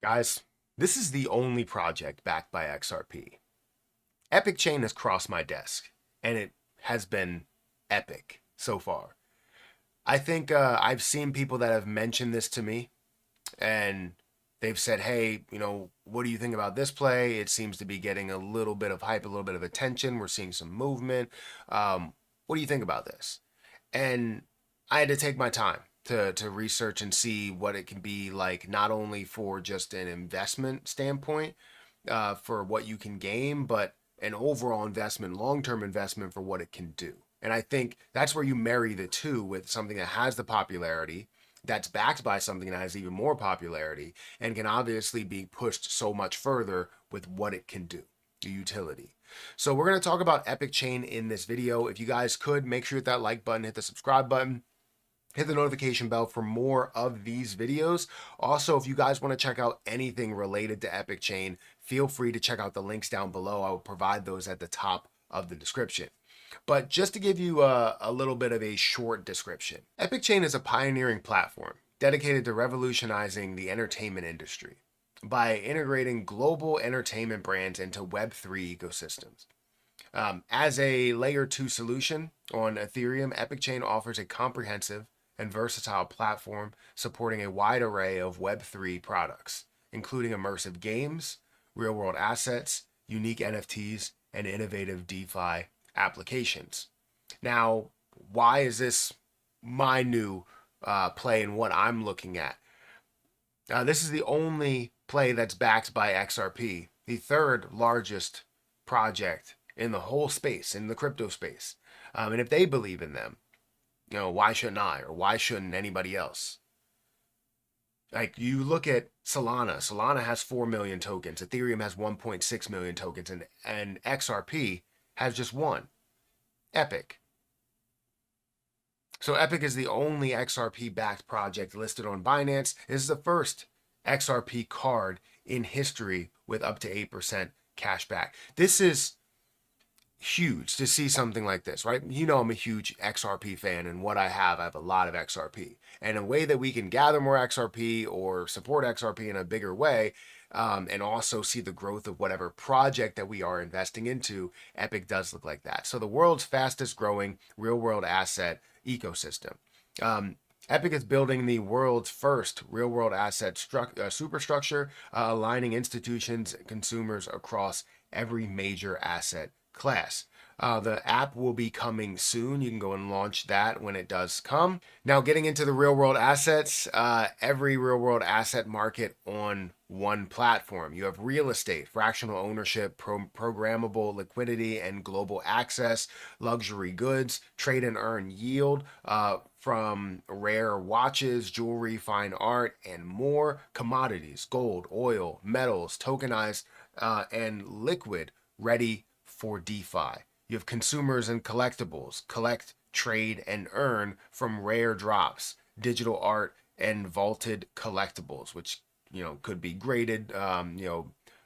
Guys, this is the only project backed by XRP. Epic Chain has crossed my desk, and it has been epic so far. I think I've seen people that have mentioned this to me, and they've said, hey, what do you think about this play? It seems to be getting a little bit of hype, a little bit of attention. We're seeing some movement. What do you think about this? And I had to take my time to research and see what it can be like, not only for just an investment standpoint, for what you can gain, but an overall investment, long-term investment for what it can do. And I think that's where you marry the two with something that has the popularity, that's backed by something that has even more popularity, and can obviously be pushed so much further with what it can do, the utility. So we're going to talk about Epic Chain in this video. If you guys could, make sure you hit that like button, hit the subscribe button, hit the notification bell for more of these videos. Also, if you guys want to check out anything related to Epic Chain, feel free to check out the links down below. I will provide those at the top of the description. But just to give you a little bit of a short description, Epic Chain is a pioneering platform dedicated to revolutionizing the entertainment industry by integrating global entertainment brands into Web3 ecosystems. As a layer 2 solution on Ethereum, Epic Chain offers a comprehensive and versatile platform supporting a wide array of Web3 products, including immersive games, real world assets, unique NFTs, and innovative DeFi applications. Now, why is this my new play and what I'm looking at? This is the only play that's backed by XRP, the third largest project in the whole space, in the crypto space. And if they believe in them, why shouldn't I, or why shouldn't anybody else? Like, you look at Solana. Solana has 4 million tokens. Ethereum has 1.6 million tokens, and XRP has just one. Epic. So Epic is the only XRP backed project listed on Binance. This is the first XRP card in history with up to 8% cash back. This is huge to see something like this, right? I'm a huge XRP fan, and what I have a lot of XRP. And a way that we can gather more XRP or support XRP in a bigger way, and also see the growth of whatever project that we are investing into, Epic does look like that. So the world's fastest growing real world asset ecosystem. Epic is building the world's first real world asset superstructure, aligning institutions and consumers across every major asset class. The app will be coming soon. You can go and launch that when it does come. Now, getting into the real world assets, every real world asset market on one platform. You have real estate, fractional ownership, programmable liquidity, and global access, luxury goods, trade and earn yield, from rare watches, jewelry, fine art, and more, commodities, gold, oil, metals, tokenized, and liquid, ready for DeFi. You have consumers and collectibles, collect, trade, and earn from rare drops, digital art, and vaulted collectibles, which could be graded,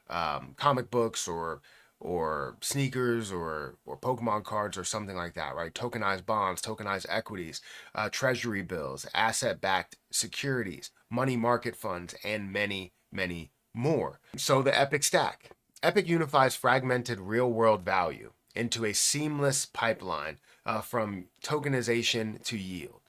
comic books or sneakers or Pokemon cards or something like that, right? Tokenized bonds, tokenized equities, treasury bills, asset-backed securities, money market funds, and many, many more. So the Epic Stack. Epic unifies fragmented real-world value into a seamless pipeline, from tokenization to yield.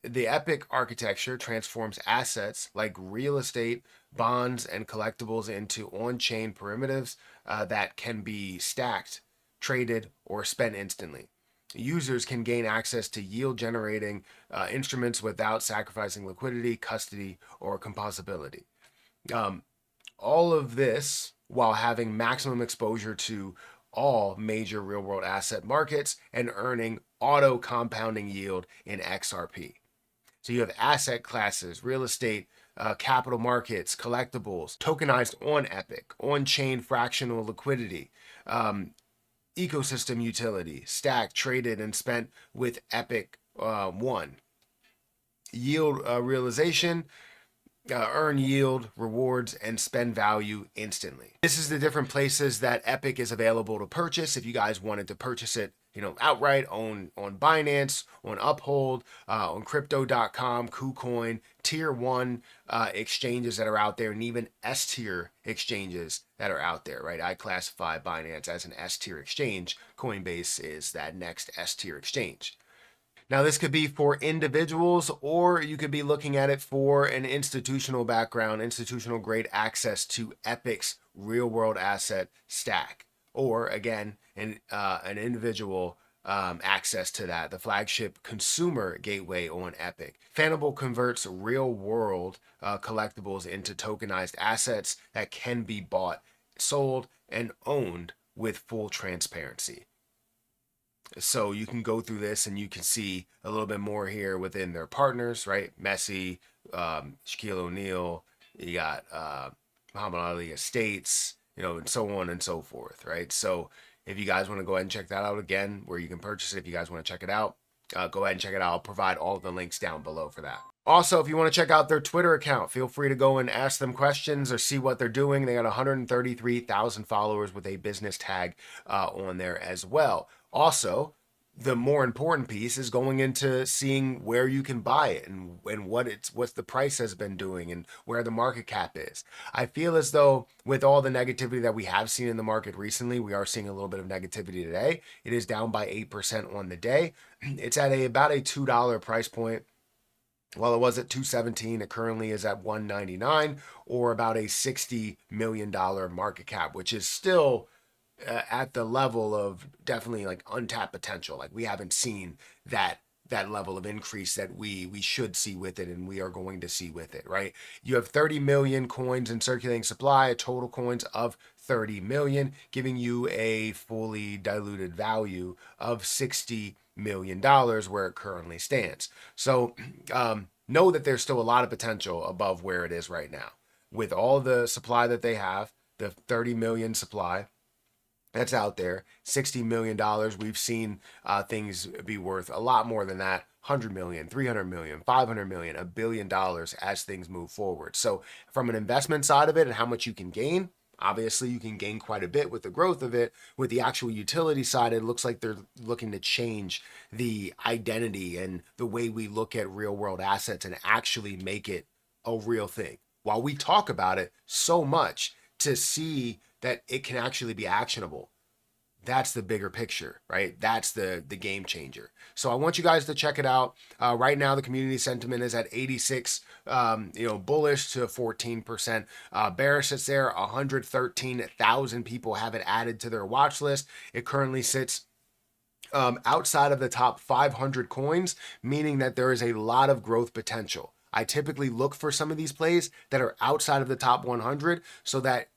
The Epic architecture transforms assets like real estate, bonds, and collectibles into on-chain primitives that can be stacked, traded, or spent instantly. Users can gain access to yield-generating instruments without sacrificing liquidity, custody, or composability. All of this while having maximum exposure to all major real world asset markets and earning auto compounding yield in XRP. So you have asset classes, real estate, capital markets, collectibles, tokenized on Epic, on-chain fractional liquidity, ecosystem utility, stacked, traded, and spent with Epic One. Yield realization, earn yield, rewards, and spend value instantly. This is the different places that Epic is available to purchase if you guys wanted to purchase it outright on Binance, on Uphold, on Crypto.com, KuCoin, tier one exchanges that are out there, and even S tier exchanges that are out there, right? I classify Binance as an S tier exchange. Coinbase is that next S tier exchange. Now, this could be for individuals, or you could be looking at it for an institutional background, institutional grade access to Epic's real world asset stack, or again, an individual access to that, the flagship consumer gateway on Epic. Fanable converts real world collectibles into tokenized assets that can be bought, sold, and owned with full transparency. So you can go through this and you can see a little bit more here within their partners, right? Messi, Shaquille O'Neal, you got Muhammad Ali Estates, and so on and so forth, right? So if you guys want to go ahead and check that out again, where you can purchase it, if you guys want to check it out, go ahead and check it out. I'll provide all of the links down below for that. Also, if you want to check out their Twitter account, feel free to go and ask them questions or see what they're doing. They got 133,000 followers with a business tag on there as well. Also, the more important piece is going into seeing where you can buy it and what the price has been doing and where the market cap is. I feel as though with all the negativity that we have seen in the market recently, we are seeing a little bit of negativity today. It is down by 8% on the day. It's at about a $2 price point. While it was at $217, it currently is at $199, or about a $60 million market cap, which is still at the level of definitely like untapped potential. Like we haven't seen that level of increase that we should see with it, and we are going to see with it, right? You have 30 million coins in circulating supply, a total coins of 30 million, giving you a fully diluted value of $60 million where it currently stands. So know that there's still a lot of potential above where it is right now. With all the supply that they have, the 30 million supply that's out there, $60 million. We've seen things be worth a lot more than that. 100 million, 300 million, 500 million, $1 billion as things move forward. So from an investment side of it and how much you can gain, obviously you can gain quite a bit with the growth of it. With the actual utility side, it looks like they're looking to change the identity and the way we look at real world assets and actually make it a real thing. While we talk about it so much, to see that it can actually be actionable, that's the bigger picture, right? That's the game changer. So I want you guys to check it out. Right now, the community sentiment is at 86, bullish to 14%. Bearish sits there. 113,000 people have it added to their watch list. It currently sits outside of the top 500 coins, meaning that there is a lot of growth potential. I typically look for some of these plays that are outside of the top 100 so that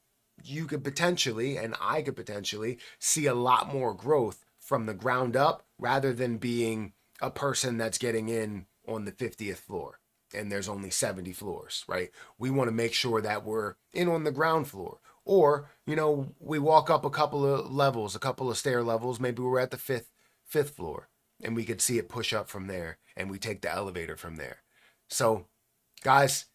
you could potentially, and I could potentially, see a lot more growth from the ground up rather than being a person that's getting in on the 50th floor and there's only 70 floors, right? We want to make sure that we're in on the ground floor. Or, we walk up a couple of levels, a couple of stair levels, maybe we're at the fifth floor, and we could see it push up from there, and we take the elevator from there. So, guys,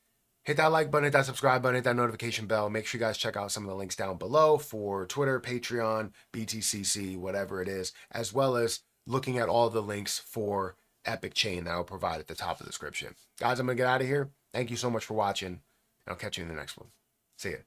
hit that like button, hit that subscribe button, hit that notification bell. Make sure you guys check out some of the links down below for Twitter, Patreon, BTCC, whatever it is, as well as looking at all the links for Epic Chain that I'll provide at the top of the description. Guys, I'm going to get out of here. Thank you so much for watching, and I'll catch you in the next one. See ya.